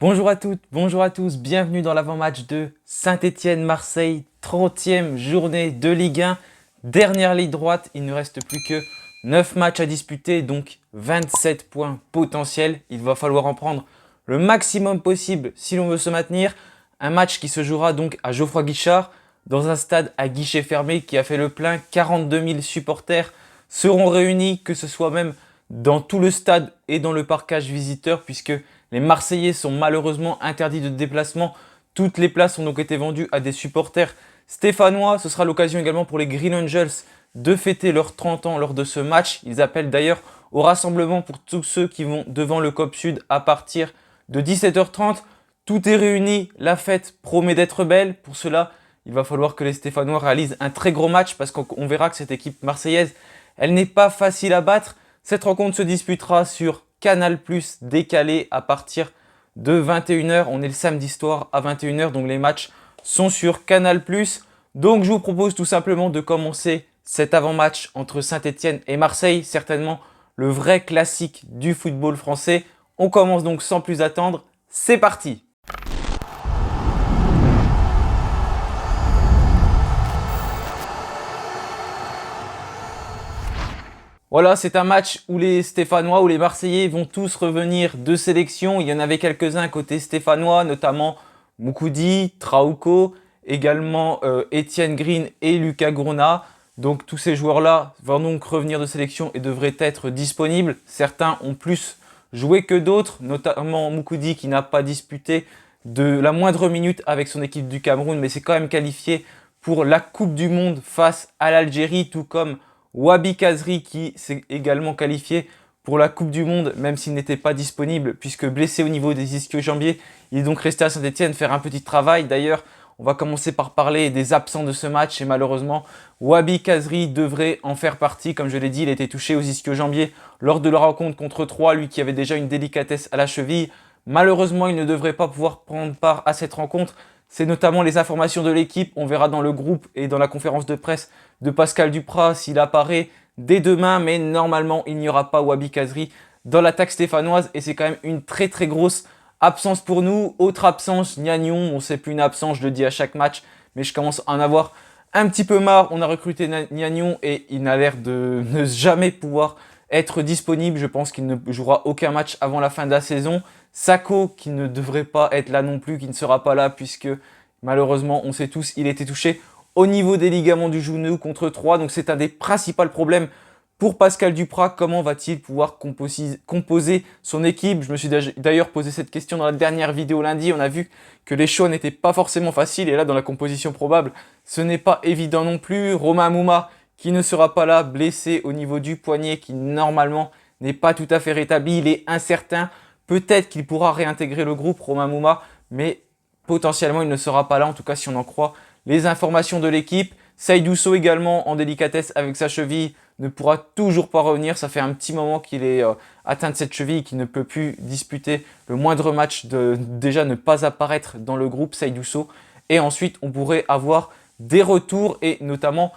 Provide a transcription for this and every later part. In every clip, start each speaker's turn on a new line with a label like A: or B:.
A: Bonjour à toutes, bonjour à tous, bienvenue dans l'avant-match de Saint-Étienne-Marseille, 30e journée de Ligue 1, dernière ligne droite, il ne reste plus que 9 matchs à disputer, donc 27 points potentiels, il va falloir en prendre le maximum possible si l'on veut se maintenir. Un match qui se jouera donc à Geoffroy Guichard, dans un stade à guichet fermé qui a fait le plein, 42 000 supporters seront réunis, que ce soit même dans tout le stade et dans le parcage visiteur, puisque les Marseillais sont malheureusement interdits de déplacement. Toutes les places ont donc été vendues à des supporters stéphanois. Ce sera l'occasion également pour les Green Angels de fêter leurs 30 ans lors de ce match. Ils appellent d'ailleurs au rassemblement pour tous ceux qui vont devant le COP Sud à partir de 17h30. Tout est réuni, la fête promet d'être belle. Pour cela, il va falloir que les Stéphanois réalisent un très gros match parce qu'on verra que cette équipe marseillaise, elle n'est pas facile à battre. Cette rencontre se disputera sur Canal+, décalé à partir de 21h. On est le samedi soir à 21h, donc les matchs sont sur Canal+. Donc je vous propose tout simplement de commencer cet avant-match entre Saint-Étienne et Marseille, certainement le vrai classique du football français. On commence donc sans plus attendre, c'est parti! Voilà, c'est un match où les Stéphanois ou les Marseillais vont tous revenir de sélection. Il y en avait quelques-uns côté stéphanois, notamment Moukoudi, Trauco, également Étienne Green et Lucas Gourna. Donc tous ces joueurs-là vont donc revenir de sélection et devraient être disponibles. Certains ont plus joué que d'autres, notamment Moukoudi qui n'a pas disputé de la moindre minute avec son équipe du Cameroun, mais c'est quand même qualifié pour la Coupe du Monde face à l'Algérie, tout comme Wabi Kazri qui s'est également qualifié pour la Coupe du Monde, même s'il n'était pas disponible, puisque blessé au niveau des ischio-jambiers, il est donc resté à Saint-Étienne faire un petit travail. D'ailleurs, on va commencer par parler des absents de ce match, et malheureusement, Wabi Kazri devrait en faire partie. Comme je l'ai dit, il était touché aux ischio-jambiers lors de la rencontre contre Troyes, lui qui avait déjà une délicatesse à la cheville. Malheureusement, il ne devrait pas pouvoir prendre part à cette rencontre. C'est notamment les informations de l'équipe. On verra dans le groupe et dans la conférence de presse de Pascal Duprat s'il apparaît dès demain. Mais normalement, il n'y aura pas Wabi Kazri dans l'attaque stéphanoise. Et c'est quand même une très très grosse absence pour nous. Autre absence, Niagnon. On sait plus une absence, je le dis à chaque match. Mais je commence à en avoir un petit peu marre. On a recruté Niagnon et il n'a l'air de ne jamais pouvoir être disponible. Je pense qu'il ne jouera aucun match avant la fin de la saison. Sako qui ne devrait pas être là non plus, qui ne sera pas là puisque malheureusement, on sait tous, il était touché au niveau des ligaments du genou contre 3. Donc c'est un des principaux problèmes pour Pascal Duprat. Comment va-t-il pouvoir composer son équipe? Je me suis d'ailleurs posé cette question dans la dernière vidéo lundi. On a vu que les choix n'étaient pas forcément faciles. Et là, dans la composition probable, ce n'est pas évident non plus. Romain Mouma qui ne sera pas là, blessé au niveau du poignet, qui normalement n'est pas tout à fait rétabli. Il est incertain. Peut-être qu'il pourra réintégrer le groupe, Romain Mouma, mais potentiellement il ne sera pas là, en tout cas si on en croit les informations de l'équipe. Saïdousso également en délicatesse avec sa cheville ne pourra toujours pas revenir. Ça fait un petit moment qu'il est atteint de cette cheville et qu'il ne peut plus disputer le moindre match, déjà ne pas apparaître dans le groupe Saïdousso. Et ensuite on pourrait avoir des retours et notamment,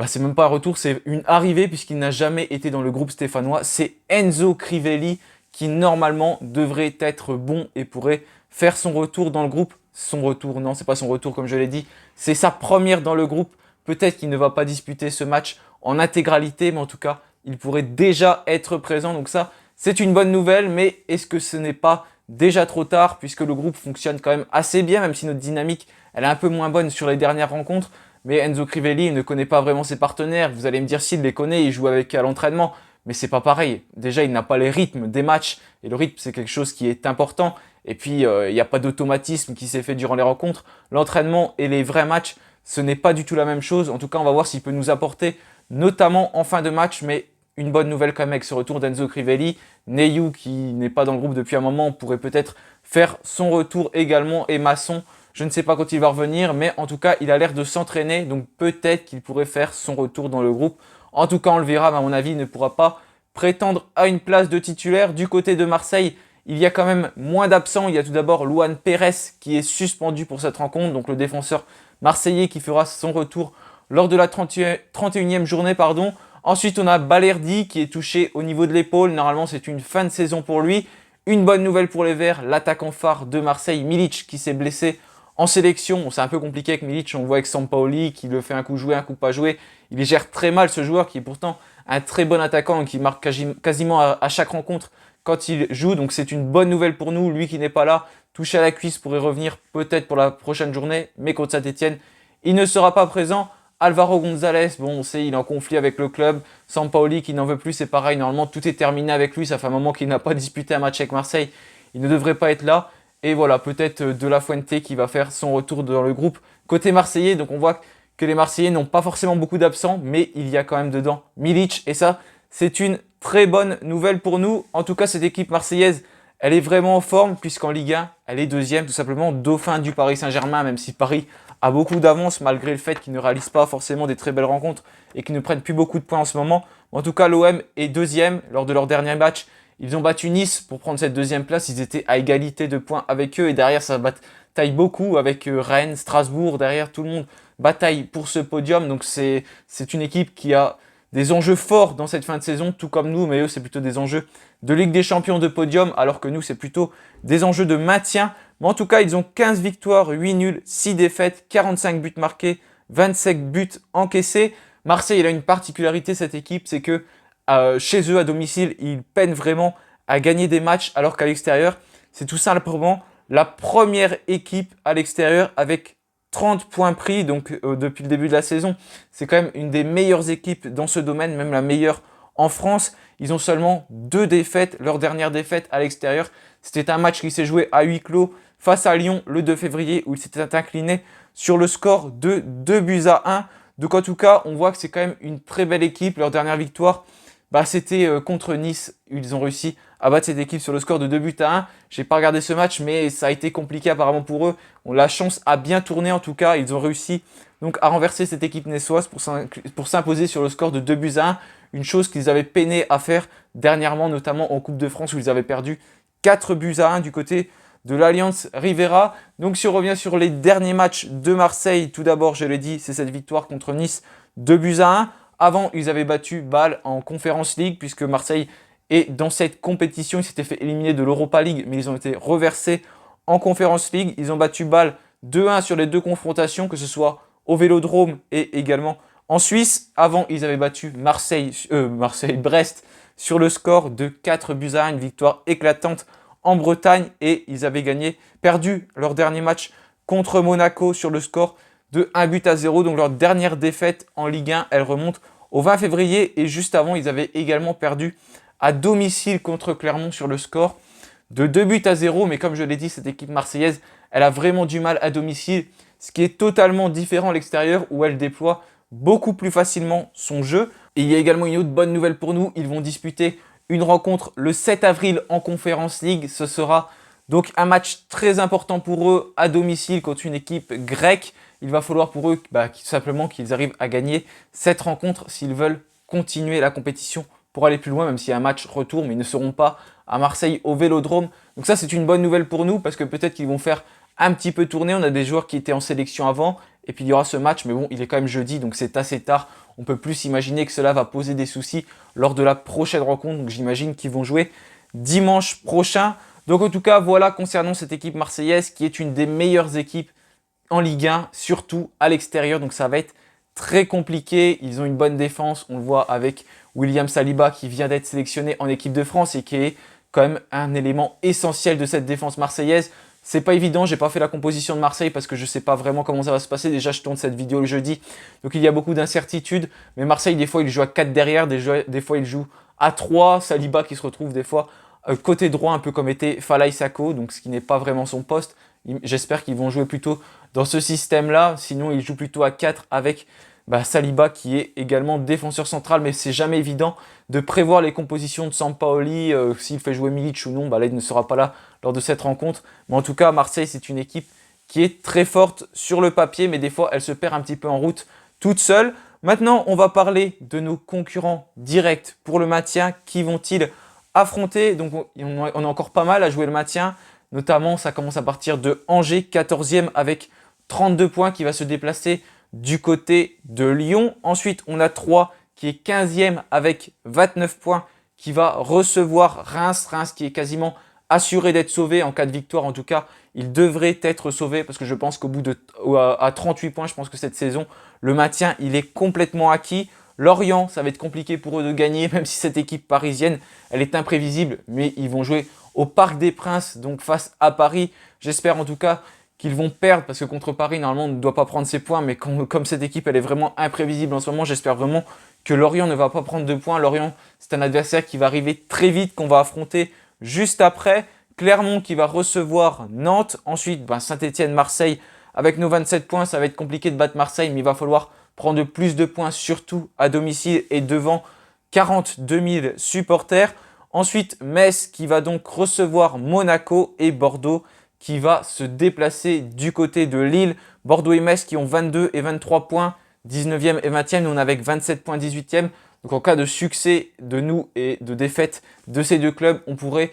A: c'est même pas un retour, c'est une arrivée puisqu'il n'a jamais été dans le groupe stéphanois. C'est Enzo Crivelli qui normalement devrait être bon et pourrait faire son retour dans le groupe. Son retour, non, c'est pas son retour comme je l'ai dit, c'est sa première dans le groupe. Peut-être qu'il ne va pas disputer ce match en intégralité, mais en tout cas, il pourrait déjà être présent. Donc ça, c'est une bonne nouvelle, mais est-ce que ce n'est pas déjà trop tard puisque le groupe fonctionne quand même assez bien, même si notre dynamique, elle est un peu moins bonne sur les dernières rencontres. Mais Enzo Crivelli, il ne connaît pas vraiment ses partenaires. Vous allez me dire s'il les connaît, il joue avec à l'entraînement. Mais c'est pas pareil. Déjà, il n'a pas les rythmes des matchs. Et le rythme, c'est quelque chose qui est important. Et puis, il n'y a pas d'automatisme qui s'est fait durant les rencontres. L'entraînement et les vrais matchs, ce n'est pas du tout la même chose. En tout cas, on va voir s'il peut nous apporter, notamment en fin de match. Mais une bonne nouvelle quand même avec ce retour d'Enzo Crivelli. Neyou, qui n'est pas dans le groupe depuis un moment, pourrait peut-être faire son retour également. Et Masson, je ne sais pas quand il va revenir. Mais en tout cas, il a l'air de s'entraîner. Donc peut-être qu'il pourrait faire son retour dans le groupe. En tout cas, on le verra, mais à mon avis, il ne pourra pas prétendre à une place de titulaire. Du côté de Marseille, il y a quand même moins d'absents. Il y a tout d'abord Luan Pérez qui est suspendu pour cette rencontre, donc le défenseur marseillais qui fera son retour lors de la 31e journée. Ensuite, on a Balerdi qui est touché au niveau de l'épaule. Normalement, c'est une fin de saison pour lui. Une bonne nouvelle pour les Verts, l'attaquant phare de Marseille, Milic, qui s'est blessé en sélection. C'est un peu compliqué avec Milic, on voit avec Sampaoli qui le fait un coup joué, un coup pas joué. Il les gère très mal, ce joueur qui est pourtant un très bon attaquant et qui marque quasiment à chaque rencontre quand il joue. Donc c'est une bonne nouvelle pour nous, lui qui n'est pas là, touché à la cuisse, pourrait revenir peut-être pour la prochaine journée, mais contre Saint-Etienne, il ne sera pas présent. Alvaro González, bon, on sait, il est en conflit avec le club. Sampaoli qui n'en veut plus, c'est pareil. Normalement, tout est terminé avec lui. Ça fait un moment qu'il n'a pas disputé un match avec Marseille. Il ne devrait pas être là. Et voilà, peut-être De La Fuente qui va faire son retour dans le groupe côté marseillais. Donc on voit que les Marseillais n'ont pas forcément beaucoup d'absents, mais il y a quand même dedans Milic. Et ça, c'est une très bonne nouvelle pour nous. En tout cas, cette équipe marseillaise, elle est vraiment en forme, puisqu'en Ligue 1, elle est deuxième, tout simplement dauphin du Paris Saint-Germain, même si Paris a beaucoup d'avance, malgré le fait qu'ils ne réalisent pas forcément des très belles rencontres et qu'ils ne prennent plus beaucoup de points en ce moment. En tout cas, l'OM est deuxième lors de leur dernier match. Ils ont battu Nice pour prendre cette deuxième place. Ils étaient à égalité de points avec eux. Et derrière, ça bataille beaucoup avec Rennes, Strasbourg. Derrière, tout le monde bataille pour ce podium. Donc, c'est une équipe qui a des enjeux forts dans cette fin de saison, tout comme nous. Mais eux, c'est plutôt des enjeux de Ligue des Champions, de podium, alors que nous, c'est plutôt des enjeux de maintien. Mais en tout cas, ils ont 15 victoires, 8 nuls, 6 défaites, 45 buts marqués, 27 buts encaissés. Marseille, il a une particularité, cette équipe, c'est que chez eux, à domicile, ils peinent vraiment à gagner des matchs, alors qu'à l'extérieur, c'est tout simplement la première équipe à l'extérieur avec 30 points pris, donc depuis le début de la saison. C'est quand même une des meilleures équipes dans ce domaine, même la meilleure en France. Ils ont seulement 2 défaites. Leur dernière défaite à l'extérieur, c'était un match qui s'est joué à huis clos face à Lyon le 2 février où ils s'étaient inclinés sur le score de 2-1. Donc en tout cas, on voit que c'est quand même une très belle équipe. Leur dernière victoire, c'était contre Nice. Ils ont réussi à battre cette équipe sur le score de 2-1. Je n'ai pas regardé ce match, mais ça a été compliqué apparemment pour eux. La chance a bien tourné en tout cas. Ils ont réussi donc à renverser cette équipe niçoise pour s'imposer sur le score de 2-1. Une chose qu'ils avaient peiné à faire dernièrement, notamment en Coupe de France où ils avaient perdu 4-1 du côté de l'Alliance Rivera. Donc si on revient sur les derniers matchs de Marseille, tout d'abord, je l'ai dit, c'est cette victoire contre Nice, 2-1. Avant, ils avaient battu Bâle en Conference League, puisque Marseille est dans cette compétition. Ils s'étaient fait éliminer de l'Europa League, mais ils ont été reversés en Conference League. Ils ont battu Bâle 2-1 sur les 2 confrontations, que ce soit au Vélodrome et également en Suisse. Avant, ils avaient battu Brest sur le score de 4-1, une victoire éclatante en Bretagne, et ils avaient perdu leur dernier match contre Monaco sur le score de 1-0. Donc leur dernière défaite en Ligue 1, elle remonte au 20 février, et juste avant, ils avaient également perdu à domicile contre Clermont sur le score de 2-0. Mais comme je l'ai dit, cette équipe marseillaise, elle a vraiment du mal à domicile, ce qui est totalement différent à l'extérieur où elle déploie beaucoup plus facilement son jeu. Et il y a également une autre bonne nouvelle pour nous, ils vont disputer une rencontre le 7 avril en Conference League. Ce sera donc un match très important pour eux à domicile contre une équipe grecque. Il va falloir pour eux simplement qu'ils arrivent à gagner cette rencontre s'ils veulent continuer la compétition pour aller plus loin, même s'il y a un match retour, mais ils ne seront pas à Marseille au Vélodrome. Donc ça, c'est une bonne nouvelle pour nous, parce que peut-être qu'ils vont faire un petit peu tourner. On a des joueurs qui étaient en sélection avant, et puis il y aura ce match, mais bon, il est quand même jeudi, donc c'est assez tard. On peut plus imaginer que cela va poser des soucis lors de la prochaine rencontre, donc j'imagine qu'ils vont jouer dimanche prochain. Donc en tout cas, voilà concernant cette équipe marseillaise, qui est une des meilleures équipes en Ligue 1, surtout à l'extérieur, donc ça va être très compliqué. Ils ont une bonne défense, on le voit avec William Saliba qui vient d'être sélectionné en équipe de France et qui est quand même un élément essentiel de cette défense marseillaise. C'est pas évident, j'ai pas fait la composition de Marseille parce que je sais pas vraiment comment ça va se passer. Déjà, je tourne cette vidéo le jeudi, donc il y a beaucoup d'incertitudes. Mais Marseille, des fois, il joue à 4 derrière, des fois, il joue à 3. Saliba qui se retrouve des fois côté droit, un peu comme était Falaye Sako, donc ce qui n'est pas vraiment son poste. J'espère qu'ils vont jouer plutôt dans ce système-là. Sinon, ils jouent plutôt à 4 avec Saliba qui est également défenseur central, mais c'est jamais évident de prévoir les compositions de Sampaoli, s'il fait jouer Milic ou non, là il ne sera pas là lors de cette rencontre. Mais en tout cas, Marseille, c'est une équipe qui est très forte sur le papier, mais des fois elle se perd un petit peu en route toute seule. Maintenant, on va parler de nos concurrents directs pour le maintien. Qui vont-ils affronter? Donc on a encore pas mal à jouer le maintien, notamment ça commence à partir de Angers, 14e avec 32 points, qui va se déplacer du côté de Lyon. Ensuite, on a Troyes qui est 15e avec 29 points, qui va recevoir Reims. Reims qui est quasiment assuré d'être sauvé. En cas de victoire, en tout cas, il devrait être sauvé parce que je pense qu'au bout de à 38 points, je pense que cette saison, le maintien, il est complètement acquis. Lorient, ça va être compliqué pour eux de gagner, même si cette équipe parisienne, elle est imprévisible, mais ils vont jouer au Parc des Princes, donc face à Paris. J'espère en tout cas qu'ils vont perdre, parce que contre Paris, normalement, on ne doit pas prendre ses points, mais comme cette équipe, elle est vraiment imprévisible en ce moment, j'espère vraiment que Lorient ne va pas prendre de points. Lorient, c'est un adversaire qui va arriver très vite, qu'on va affronter juste après. Clermont qui va recevoir Nantes. Ensuite, Saint-Etienne, Marseille. Avec nos 27 points, ça va être compliqué de battre Marseille, mais il va falloir prendre plus de points, surtout à domicile et devant 42 000 supporters. Ensuite, Metz qui va donc recevoir Monaco et Bordeaux qui va se déplacer du côté de Lille. Bordeaux et Metz qui ont 22 et 23 points, 19e et 20e. Nous, on est avec 27 points, 18e. Donc, en cas de succès de nous et de défaite de ces deux clubs, on pourrait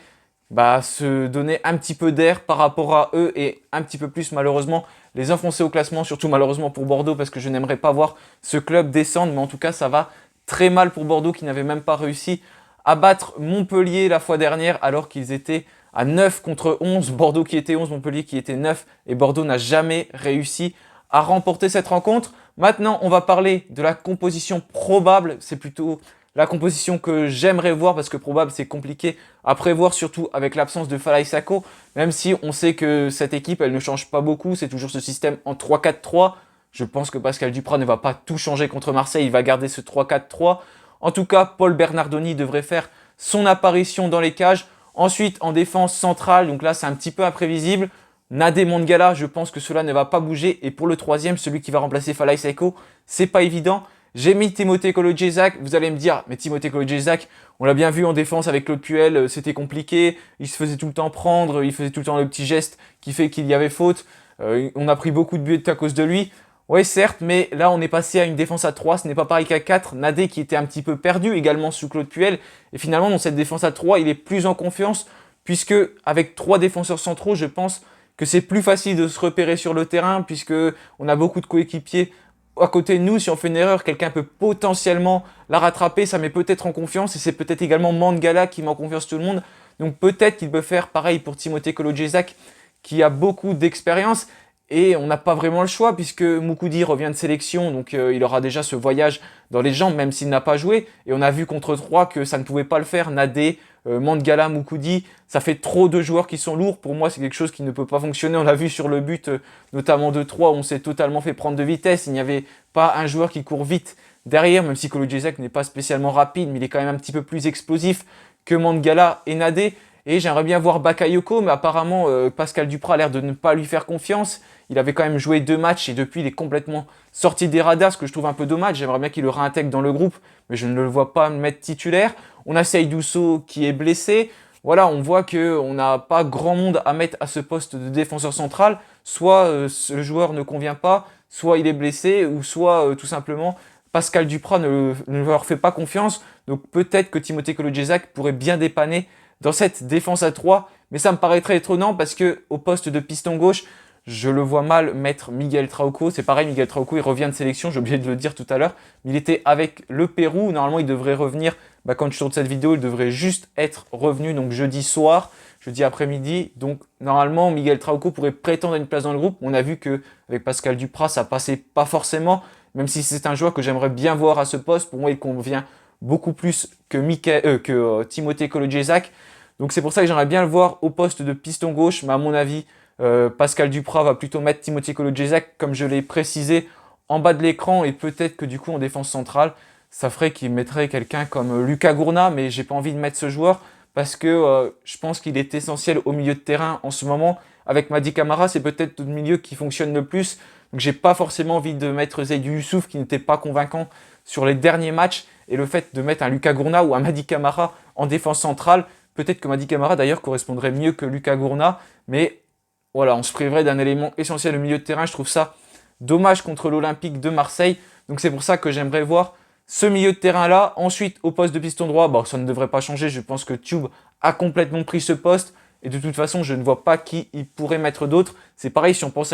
A: se donner un petit peu d'air par rapport à eux et un petit peu plus, malheureusement, les enfoncer au classement. Surtout, malheureusement, pour Bordeaux parce que je n'aimerais pas voir ce club descendre. Mais en tout cas, ça va très mal pour Bordeaux qui n'avait même pas réussi à battre Montpellier la fois dernière alors qu'ils étaient à 9 contre 11. Bordeaux qui était 11, Montpellier qui était 9 et Bordeaux n'a jamais réussi à remporter cette rencontre. Maintenant, on va parler de la composition probable. C'est plutôt la composition que j'aimerais voir parce que probable, c'est compliqué à prévoir, surtout avec l'absence de Falaye Sako. Même si on sait que cette équipe, elle ne change pas beaucoup. C'est toujours ce système en 3-4-3. Je pense que Pascal Duprat ne va pas tout changer contre Marseille. Il va garder ce 3-4-3. En tout cas, Paul Bernardoni devrait faire son apparition dans les cages. Ensuite, en défense centrale, donc là, c'est un petit peu imprévisible. Nadé Mangala, je pense que cela ne va pas bouger. Et pour le troisième, celui qui va remplacer Falaye Sako, c'est pas évident. J'ai mis Timothée Kolo-Djezak. Vous allez me dire, mais Timothée Kolo-Djezak, on l'a bien vu en défense avec Claude Puel, c'était compliqué. Il se faisait tout le temps prendre, il faisait tout le temps le petit geste qui fait qu'il y avait faute. On a pris beaucoup de buts à cause de lui. Oui, certes, mais là, on est passé à une défense à 3. Ce n'est pas pareil qu'à 4. Nadé qui était un petit peu perdu également sous Claude Puel. Et finalement, dans cette défense à 3, il est plus en confiance puisque avec 3 défenseurs centraux, je pense que c'est plus facile de se repérer sur le terrain puisque on a beaucoup de coéquipiers à côté de nous. Si on fait une erreur, quelqu'un peut potentiellement la rattraper. Ça met peut-être en confiance et c'est peut-être également Mangala qui met en confiance tout le monde. Donc peut-être qu'il peut faire pareil pour Timothée Kolo-Djezak qui a beaucoup d'expérience. Et on n'a pas vraiment le choix puisque Moukoudi revient de sélection, donc il aura déjà ce voyage dans les jambes même s'il n'a pas joué. Et on a vu contre 3 que ça ne pouvait pas le faire. Nadé, Mangala, Moukoudi, ça fait trop de joueurs qui sont lourds. Pour moi, c'est quelque chose qui ne peut pas fonctionner. On l'a vu sur le but, notamment de 3, où on s'est totalement fait prendre de vitesse. Il n'y avait pas un joueur qui court vite derrière, même si Kolo-Djezak n'est pas spécialement rapide, mais il est quand même un petit peu plus explosif que Mangala et Nadé. Et j'aimerais bien voir Bakayoko, mais apparemment Pascal Duprat a l'air de ne pas lui faire confiance. Il avait quand même joué 2 matchs et depuis il est complètement sorti des radars, ce que je trouve un peu dommage. J'aimerais bien qu'il le réintègre dans le groupe, mais je ne le vois pas mettre titulaire. On a Seydou Sow qui est blessé. Voilà, on voit qu'on n'a pas grand monde à mettre à ce poste de défenseur central. Soit le joueur ne convient pas, soit il est blessé, ou soit tout simplement Pascal Duprat ne leur fait pas confiance. Donc peut-être que Timothée Kolo-Djezak pourrait bien dépanner dans cette défense à 3. Mais ça me paraît très étonnant parce que au poste de piston gauche, je le vois mal mettre Miguel Trauco. C'est pareil, Miguel Trauco, il revient de sélection, j'ai oublié de le dire tout à l'heure. Mais il était avec le Pérou. Normalement, il devrait revenir. Quand je tourne cette vidéo, il devrait juste être revenu. Donc jeudi soir, jeudi après-midi. Donc normalement, Miguel Trauco pourrait prétendre à une place dans le groupe. On a vu qu'avec Pascal Duprat, ça passait pas forcément. Même si c'est un joueur que j'aimerais bien voir à ce poste. Pour moi, il convient beaucoup plus que Timothée Kolo-Djezak. Donc c'est pour ça que j'aimerais bien le voir au poste de piston gauche. Mais à mon avis, Pascal Duprat va plutôt mettre Timothée Kolo-Djezak, comme je l'ai précisé, en bas de l'écran. Et peut-être que du coup, en défense centrale, ça ferait qu'il mettrait quelqu'un comme Lucas Gourna. Mais j'ai pas envie de mettre ce joueur parce que je pense qu'il est essentiel au milieu de terrain en ce moment. Avec Mady Camara, c'est peut-être le milieu qui fonctionne le plus. Donc j'ai pas forcément envie de mettre Seydou Youssouf qui n'était pas convaincant sur les derniers matchs. Et le fait de mettre un Lucas Gourna ou un Mady Camara en défense centrale, peut-être que Mady Camara d'ailleurs correspondrait mieux que Lucas Gourna. Mais voilà, on se priverait d'un élément essentiel au milieu de terrain. Je trouve ça dommage contre l'Olympique de Marseille. Donc c'est pour ça que j'aimerais voir ce milieu de terrain-là. Ensuite, au poste de piston droit, ça ne devrait pas changer. Je pense que Thioub a complètement pris ce poste. Et de toute façon, je ne vois pas qui il pourrait mettre d'autre. C'est pareil, si on passe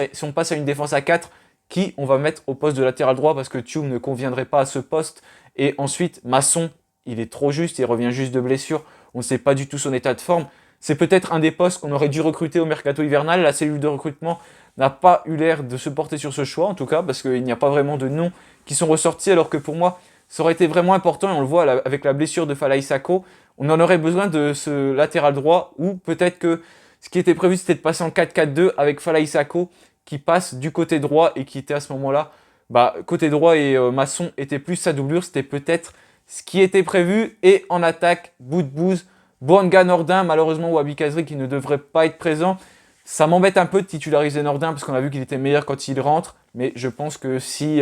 A: à une défense à 4, qui on va mettre au poste de latéral droit parce que Thioub ne conviendrait pas à ce poste. Et ensuite, Masson, il est trop juste, il revient juste de blessure. On ne sait pas du tout son état de forme. C'est peut-être un des postes qu'on aurait dû recruter au mercato hivernal. La cellule de recrutement n'a pas eu l'air de se porter sur ce choix, en tout cas, parce qu'il n'y a pas vraiment de noms qui sont ressortis, alors que pour moi, ça aurait été vraiment important, et on le voit avec la blessure de Falaï Sako, on en aurait besoin de ce latéral droit, ou peut-être que ce qui était prévu, c'était de passer en 4-4-2 avec Falaï Sako, qui passe du côté droit, et qui était à ce moment-là, côté droit et Masson était plus sa doublure, c'était peut-être ce qui était prévu, et en attaque, Boudbouz, Bouanga, Nordin, malheureusement Wabi Kazri qui ne devrait pas être présent. Ça m'embête un peu de titulariser Nordin parce qu'on a vu qu'il était meilleur quand il rentre. Mais je pense que si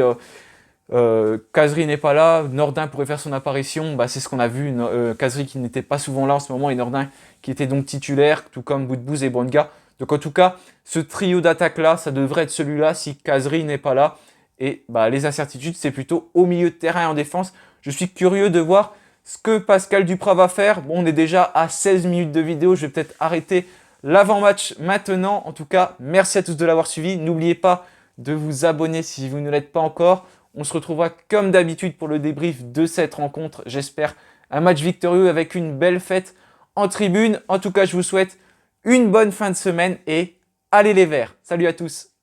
A: Kazri n'est pas là, Nordin pourrait faire son apparition. C'est ce qu'on a vu. Kazri qui n'était pas souvent là en ce moment et Nordin qui était donc titulaire, tout comme Boudbouz et Bouanga. Donc en tout cas, ce trio d'attaque là, ça devrait être celui-là si Kazri n'est pas là. Et les incertitudes, c'est plutôt au milieu de terrain et en défense. Je suis curieux de voir ce que Pascal Duprat va faire. Bon, on est déjà à 16 minutes de vidéo. Je vais peut-être arrêter l'avant-match maintenant. En tout cas, merci à tous de l'avoir suivi. N'oubliez pas de vous abonner si vous ne l'êtes pas encore. On se retrouvera comme d'habitude pour le débrief de cette rencontre. J'espère un match victorieux avec une belle fête en tribune. En tout cas, je vous souhaite une bonne fin de semaine et allez les Verts. Salut à tous.